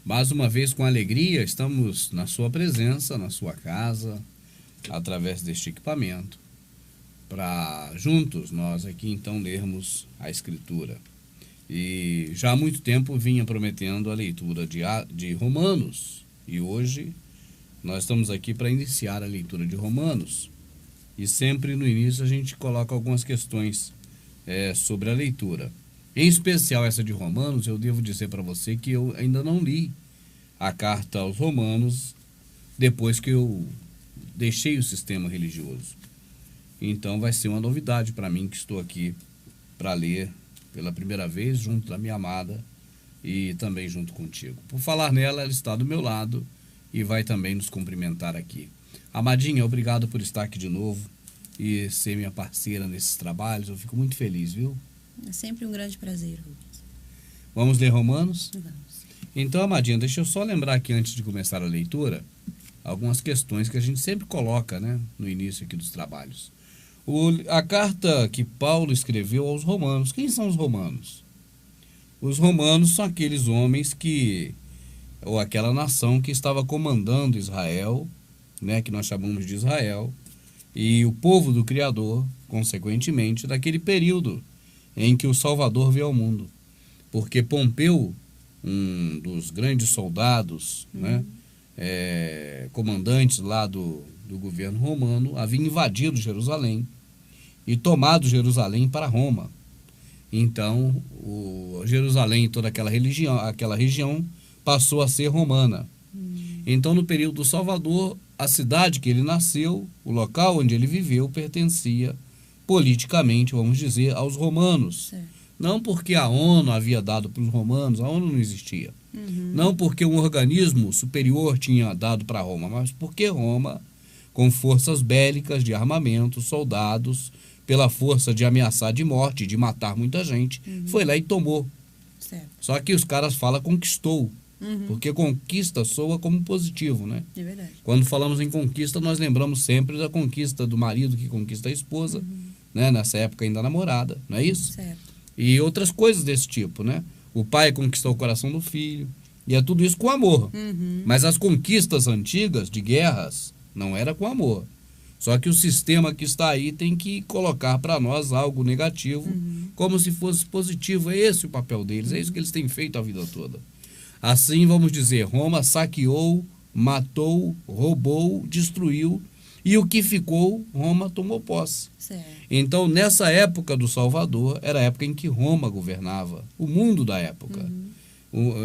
Mais uma vez, com alegria, estamos na sua presença, na sua casa, através deste equipamento, para juntos nós aqui então lermos a Escritura. E já há muito tempo vinha prometendo a leitura de Romanos, e hoje nós estamos aqui para iniciar a leitura de Romanos. E sempre no início a gente coloca algumas questões sobre a leitura. Em especial essa de Romanos, eu devo dizer para você que eu ainda não li a carta aos Romanos depois que eu deixei o sistema religioso. Então vai ser uma novidade para mim, que estou aqui para ler pela primeira vez junto da minha amada e também junto contigo. Por falar nela, ela está do meu lado e vai também nos cumprimentar aqui. Amadinha, obrigado por estar aqui de novo e ser minha parceira nesses trabalhos. Eu fico muito feliz, viu? É sempre um grande prazer, Rubens. Vamos ler Romanos? Vamos. Então, Amadinha, deixa eu só lembrar aqui, antes de começar a leitura, algumas questões que a gente sempre coloca, né, no início aqui dos trabalhos. A carta que Paulo escreveu aos romanos. Quem são os romanos? Os romanos são aqueles homens ou aquela nação que estava comandando Israel, né, que nós chamamos de Israel, e o povo do Criador, consequentemente, daquele período em que o Salvador veio ao mundo. Porque Pompeu, um dos grandes soldados, né, comandantes lá do governo romano, havia invadido Jerusalém e tomado Jerusalém para Roma. Então, Jerusalém e toda aquela região passou a ser romana. Então, no período do Salvador, a cidade que ele nasceu, o local onde ele viveu, pertencia politicamente, vamos dizer, aos romanos. Certo. Não porque a ONU havia dado para os romanos, a ONU não existia. Não porque um organismo superior tinha dado para Roma, mas porque Roma, com forças bélicas de armamento, soldados, pela força de ameaçar de morte, de matar muita gente, foi lá e tomou. Certo. Só que os caras falam conquistou, porque conquista soa como positivo, né? É verdade. Quando falamos em conquista, nós lembramos sempre da conquista do marido que conquista a esposa, né? Nessa época ainda namorada, não é isso? Certo. E outras coisas desse tipo, né? O pai conquistou o coração do filho, e é tudo isso com amor. Mas as conquistas antigas de guerras não era com amor. Só que o sistema que está aí tem que colocar para nós algo negativo, como se fosse positivo. É esse o papel deles, é isso que eles têm feito a vida toda. Assim, vamos dizer, Roma saqueou, matou, roubou, destruiu, e o que ficou, Roma tomou posse. Certo. Então, nessa época do Salvador, era a época em que Roma governava, o mundo da época.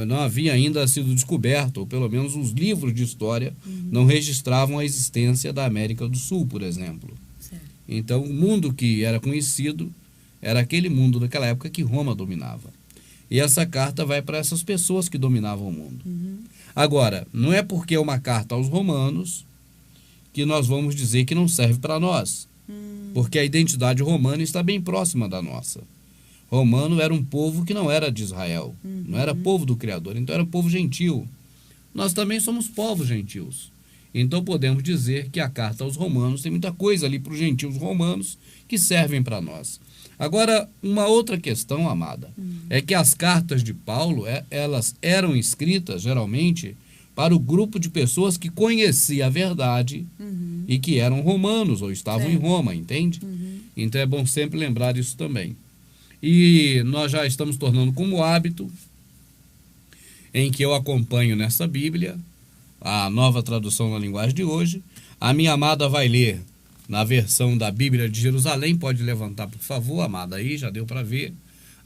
Não havia ainda sido descoberto, ou pelo menos os livros de história não registravam a existência da América do Sul, por exemplo. Certo. Então, o mundo que era conhecido era aquele mundo daquela época que Roma dominava. E essa carta vai para essas pessoas que dominavam o mundo. Agora, não é porque é uma carta aos romanos que nós vamos dizer que não serve para nós. Porque a identidade romana está bem próxima da nossa. Romano era um povo que não era de Israel, não era povo do Criador, então era um povo gentil. Nós também somos povos gentios. Então podemos dizer que a carta aos romanos tem muita coisa ali para os gentios romanos que servem para nós. Agora, uma outra questão, amada, é que as cartas de Paulo, elas eram escritas, geralmente, para o grupo de pessoas que conhecia a verdade e que eram romanos ou estavam em Roma, entende? Então é bom sempre lembrar isso também. E nós já estamos tornando como hábito em que eu acompanho nessa Bíblia, a nova tradução na linguagem de hoje. A minha amada vai ler na versão da Bíblia de Jerusalém. Pode levantar, por favor, amada, aí, já deu para ver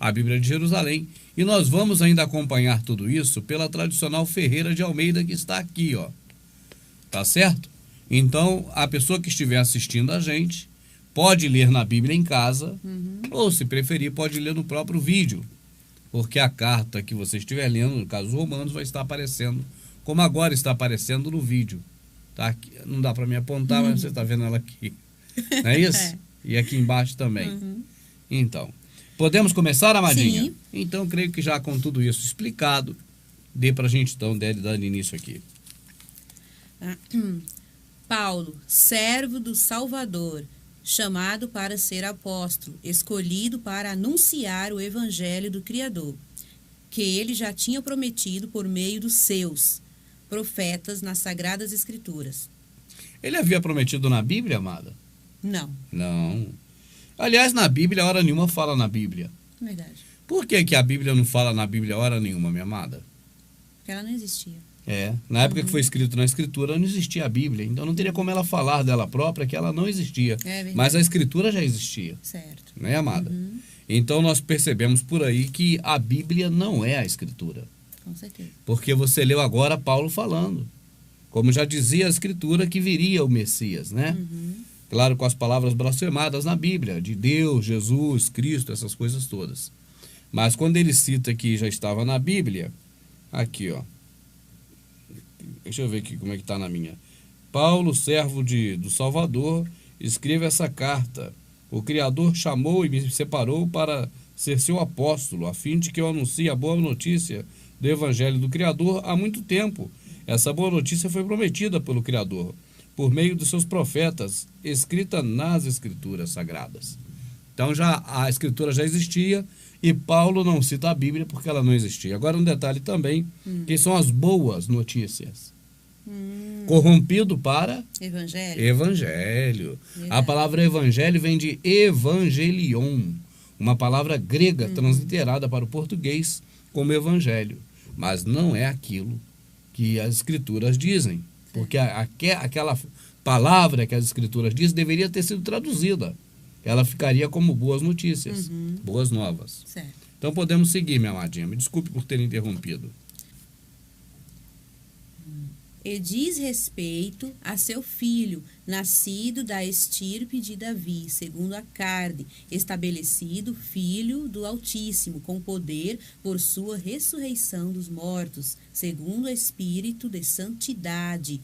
a Bíblia de Jerusalém. E nós vamos ainda acompanhar tudo isso pela tradicional Ferreira de Almeida, que está aqui, ó. Tá certo? Então, a pessoa que estiver assistindo a gente pode ler na Bíblia em casa, ou se preferir, pode ler no próprio vídeo, porque a carta que você estiver lendo, no caso dos Romanos, vai estar aparecendo, como agora está aparecendo no vídeo. Tá? Aqui, não dá para me apontar, mas você está vendo ela aqui. Não é isso? E aqui embaixo também. Então, podemos começar, amadinha? Sim. Então, creio que já com tudo isso explicado, dê para a gente, então, dar início aqui. Paulo, servo do Salvador, chamado para ser apóstolo, escolhido para anunciar o evangelho do Criador, que ele já tinha prometido por meio dos seus profetas nas Sagradas Escrituras. Ele havia prometido na Bíblia, amada? Não, Não. Aliás, na Bíblia, hora nenhuma fala na Bíblia. verdade. Por que que a Bíblia não fala na Bíblia hora nenhuma, minha amada? Porque ela não existia. Na época que foi escrito na Escritura, não existia a Bíblia. Então não teria como ela falar dela própria que ela não existia. Verdade. Mas a Escritura já existia, Certo. né, amada? Então nós percebemos por aí que a Bíblia não é a Escritura. Com certeza. Porque você leu agora Paulo falando. Como já dizia a Escritura que viria o Messias, né? Claro, com as palavras blasfemadas na Bíblia, de Deus, Jesus, Cristo, essas coisas todas. Mas quando ele cita que já estava na Bíblia, aqui, ó. Deixa eu ver aqui como é que está na minha. Paulo, servo do Salvador, escreve essa carta. O Criador chamou e me separou para ser seu apóstolo, a fim de que eu anuncie a boa notícia do Evangelho do Criador há muito tempo. Essa boa notícia foi prometida pelo Criador, por meio dos seus profetas, escrita nas Escrituras Sagradas. Então a Escritura já existia e Paulo não cita a Bíblia porque ela não existia. Agora um detalhe também, que são as boas notícias. Corrompido para Evangelho. Evangelho. Verdade. A palavra evangelho vem de evangelion, uma palavra grega transliterada para o português como evangelho. Mas não é aquilo que as Escrituras dizem. Porque aquela palavra que as Escrituras dizem deveria ter sido traduzida. Ela ficaria como boas notícias, boas novas. Certo. Então podemos seguir, minha amadinha. Me desculpe por ter interrompido. E diz respeito a seu filho, nascido da estirpe de Davi, segundo a carne, estabelecido filho do Altíssimo, com poder por sua ressurreição dos mortos, segundo o Espírito de santidade,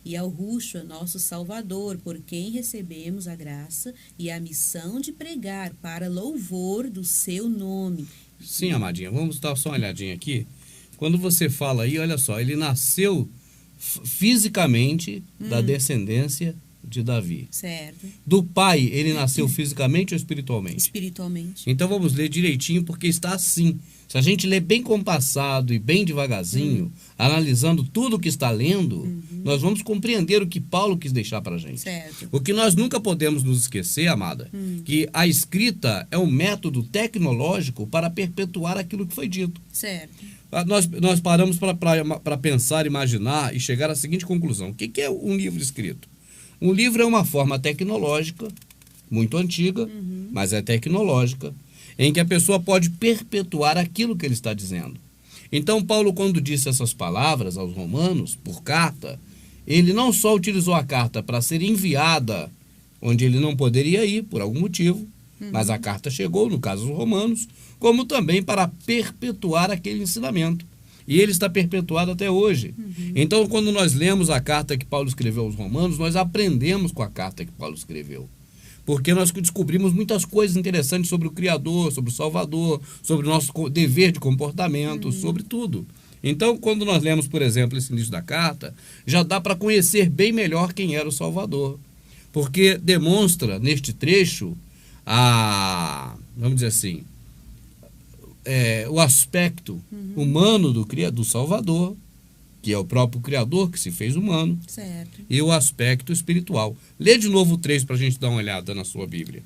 e ao Rushua, nosso Salvador, por quem recebemos a graça e a missão de pregar para louvor do seu nome. Sim, amadinha, vamos dar só uma olhadinha aqui. Quando você fala aí, olha só, ele nasceu fisicamente da descendência de Davi. Certo. Do pai, ele nasceu fisicamente ou espiritualmente? Espiritualmente. Então vamos ler direitinho, porque está assim. Se a gente ler bem compassado e bem devagarzinho, analisando tudo o que está lendo, nós vamos compreender o que Paulo quis deixar para a gente. Certo. O que nós nunca podemos nos esquecer, amada, que a escrita é um método tecnológico para perpetuar aquilo que foi dito. Certo. Nós paramos para pensar, imaginar e chegar à seguinte conclusão. O que é um livro escrito? Um livro é uma forma tecnológica, muito antiga, mas é tecnológica, em que a pessoa pode perpetuar aquilo que ele está dizendo. Então, Paulo, quando disse essas palavras aos romanos, por carta, ele não só utilizou a carta para ser enviada onde ele não poderia ir, por algum motivo, mas a carta chegou, no caso dos romanos, como também para perpetuar aquele ensinamento. E ele está perpetuado até hoje. Então, quando nós lemos a carta que Paulo escreveu aos romanos, nós aprendemos com a carta que Paulo escreveu. Porque nós descobrimos muitas coisas interessantes sobre o Criador, sobre o Salvador, sobre o nosso dever de comportamento, sobre tudo. Então, quando nós lemos, por exemplo, esse início da carta, já dá para conhecer bem melhor quem era o Salvador. Porque demonstra, neste trecho, vamos dizer assim, o aspecto humano do Salvador, que é o próprio Criador que se fez humano, Certo. e o aspecto espiritual. Lê de novo o trecho para a gente dar uma olhada na sua Bíblia.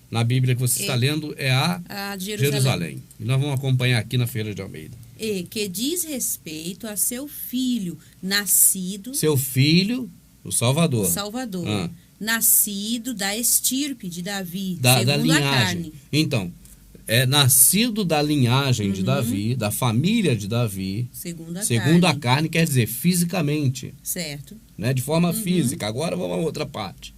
Na Bíblia que você está lendo é a de Jerusalém. E nós vamos acompanhar aqui na Feira de Almeida. E que diz respeito a seu filho, nascido... Seu filho, o Salvador. Salvador. Nascido da estirpe de Davi, Da segundo a linhagem. carne. Então, é nascido da linhagem de Davi, da família de Davi, Segundo a a carne, quer dizer fisicamente, Certo. né? De forma física. Agora vamos a outra parte.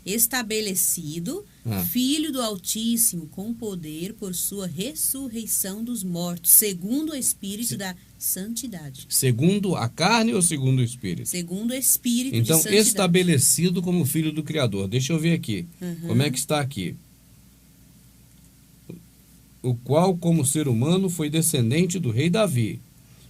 Estabelecido, filho do Altíssimo, com poder por sua ressurreição dos mortos, segundo o Espírito da santidade. Segundo a carne ou segundo o Espírito? Segundo o Espírito Então, de santidade. estabelecido como filho do Criador. Deixa eu ver aqui. Como é que está aqui? O qual, como ser humano, foi descendente do rei Davi.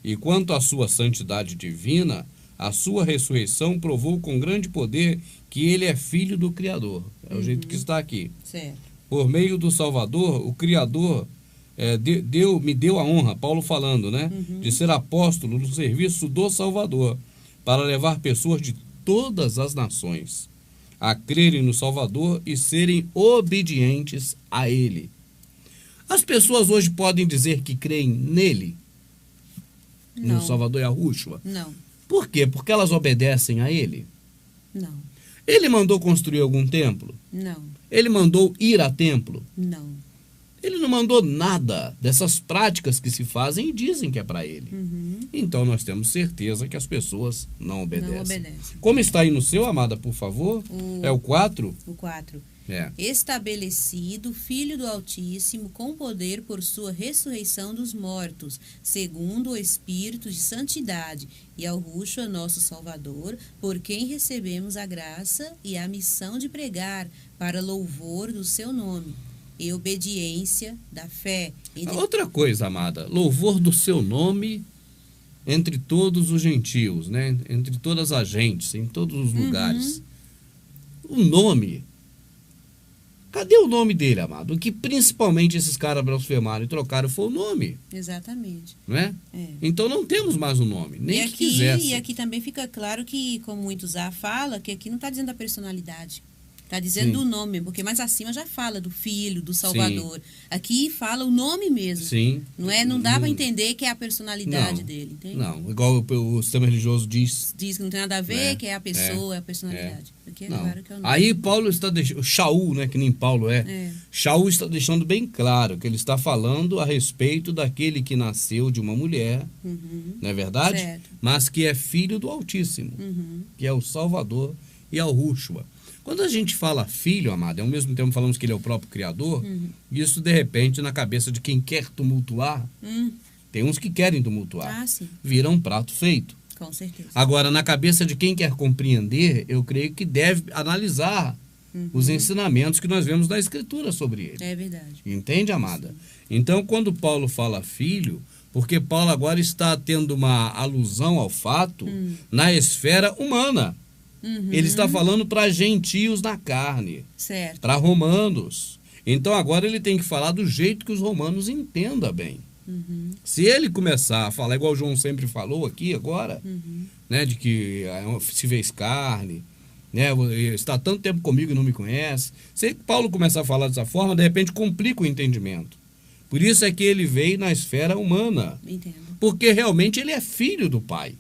E quanto à sua santidade divina, a sua ressurreição provou com grande poder que ele é filho do Criador. É o jeito que está aqui. Certo. Por meio do Salvador, o Criador me deu a honra, Paulo falando, né? De ser apóstolo no serviço do Salvador, para levar pessoas de todas as nações a crerem no Salvador e serem obedientes a Ele. As pessoas hoje podem dizer que creem nele, Não. no Salvador Yahushua. Não. Por quê? Porque elas obedecem a Ele. Não. Ele mandou construir algum templo? Não. Ele mandou ir a templo? Não. Ele não mandou nada dessas práticas que se fazem e dizem que é para ele. Então nós temos certeza que as pessoas não obedecem. Não obedecem. Como está aí no seu, amada, por favor? É o 4? O 4. É. Estabelecido, Filho do Altíssimo, com poder por sua ressurreição dos mortos, segundo o Espírito de Santidade, e ao Yahushua, nosso Salvador, por quem recebemos a graça e a missão de pregar para louvor do seu nome e obediência da fé. Outra coisa, amada, louvor do seu nome entre todos os gentios, né? Entre todas as gentes, em todos os lugares. O nome... Cadê o nome dele, amado? O que principalmente esses caras blasfemaram e trocaram foi o nome. Exatamente. Não é? É. Então não temos mais o nome, nem que quisesse. E aqui também fica claro que, como muitos fala, que aqui não está dizendo a personalidade. Está dizendo Sim. o nome, porque mais acima já fala do Filho, do Salvador. Sim. Aqui fala o nome mesmo. Sim. Não dá para entender que é a personalidade dele, entende? Não, igual o sistema religioso diz. Diz que não tem nada a ver, que é a pessoa, é a personalidade. Aqui é claro que é o nome. Aí Paulo está deixando, Shaul, né, que nem Paulo Shaul está deixando bem claro que ele está falando a respeito daquele que nasceu de uma mulher, não é verdade? Certo. Mas que é filho do Altíssimo, que é o Salvador e Yahushua. Quando a gente fala filho, amado, ao mesmo tempo falamos que ele é o próprio Criador, isso de repente na cabeça de quem quer tumultuar, tem uns que querem tumultuar, vira um prato feito. Com certeza. Agora, na cabeça de quem quer compreender, eu creio que deve analisar os ensinamentos que nós vemos na Escritura sobre ele. É verdade. Entende, amada? Sim. Então, quando Paulo fala filho, porque Paulo agora está tendo uma alusão ao fato na esfera humana. Ele está falando para gentios na carne, para romanos. Então agora ele tem que falar do jeito que os romanos entendam bem. Se ele começar a falar, igual o João sempre falou aqui agora, né, de que se fez carne, né, está tanto tempo comigo e não me conhece. Se Paulo começar a falar dessa forma, de repente complica o entendimento. Por isso é que ele veio na esfera humana. Entendo. Porque realmente ele é filho do pai.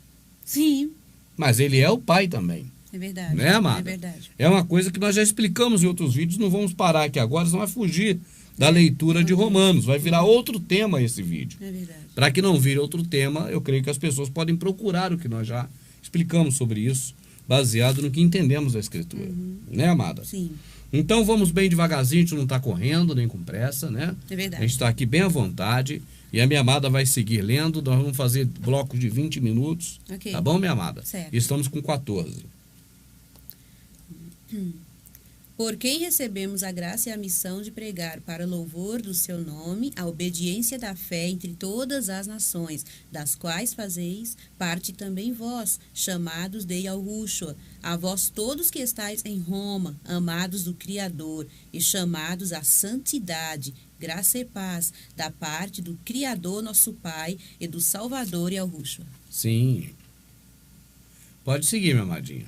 Sim. Mas ele é o pai também. É verdade. Né, amada? É verdade. É uma coisa que nós já explicamos em outros vídeos, não vamos parar aqui agora, senão vai fugir da leitura de Romanos. Vai virar outro tema esse vídeo. É verdade. Para que não vire outro tema, eu creio que as pessoas podem procurar o que nós já explicamos sobre isso, baseado no que entendemos da Escritura. Né, amada? Sim. Então vamos bem devagarzinho, a gente não está correndo, nem com pressa, né? É verdade. A gente está aqui bem à vontade. E a minha amada vai seguir lendo. Nós vamos fazer blocos de 20 minutos. Ok. Tá bom, minha amada? Certo. E estamos com 14. Por quem recebemos a graça e a missão de pregar para louvor do seu nome, a obediência da fé entre todas as nações, das quais fazeis parte também vós, chamados de Yahushua, a vós todos que estáis em Roma, amados do Criador, e chamados à santidade, graça e paz, da parte do Criador nosso Pai e do Salvador Yahushua. Sim. Pode seguir, minha amadinha.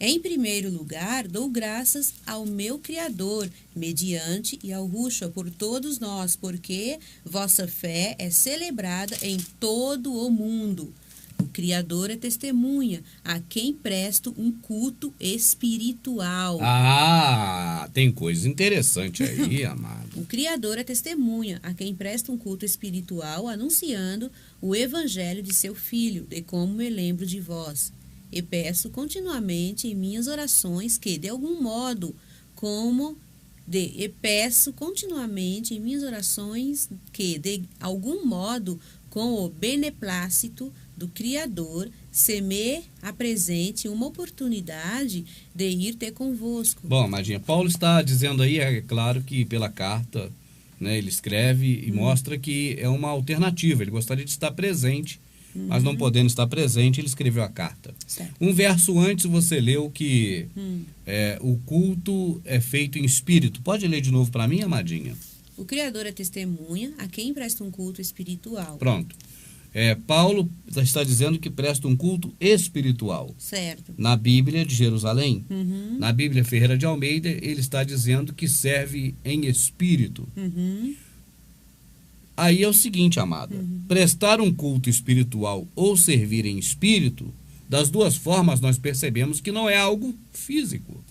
Em primeiro lugar, dou graças ao meu Criador, mediante e ao Yahushua por todos nós, porque vossa fé é celebrada em todo o mundo. O Criador é testemunha, a quem presto um culto espiritual. Ah, tem coisa interessante aí, amado. O Criador é testemunha, a quem presta um culto espiritual, anunciando o evangelho de seu Filho, de como me lembro de vós. E peço continuamente em minhas orações que, de algum modo, com o beneplácito do Criador, se me apresente uma oportunidade de ir ter convosco. Bom, amadinha, Paulo está dizendo aí, é claro que pela carta, né, ele escreve e mostra que é uma alternativa. Ele gostaria de estar presente, mas não podendo estar presente, ele escreveu a carta. Certo. Um verso antes você leu que o culto é feito em espírito. Pode ler de novo para mim, amadinha? O Criador é testemunha a quem presta um culto espiritual. Pronto. Paulo está dizendo que presta um culto espiritual. Certo. Na Bíblia de Jerusalém. Uhum. Na Bíblia Ferreira de Almeida, ele está dizendo que serve em espírito. Uhum. Aí é o seguinte, amada. Prestar um culto espiritual ou servir em espírito, das duas formas nós percebemos que não é algo físico.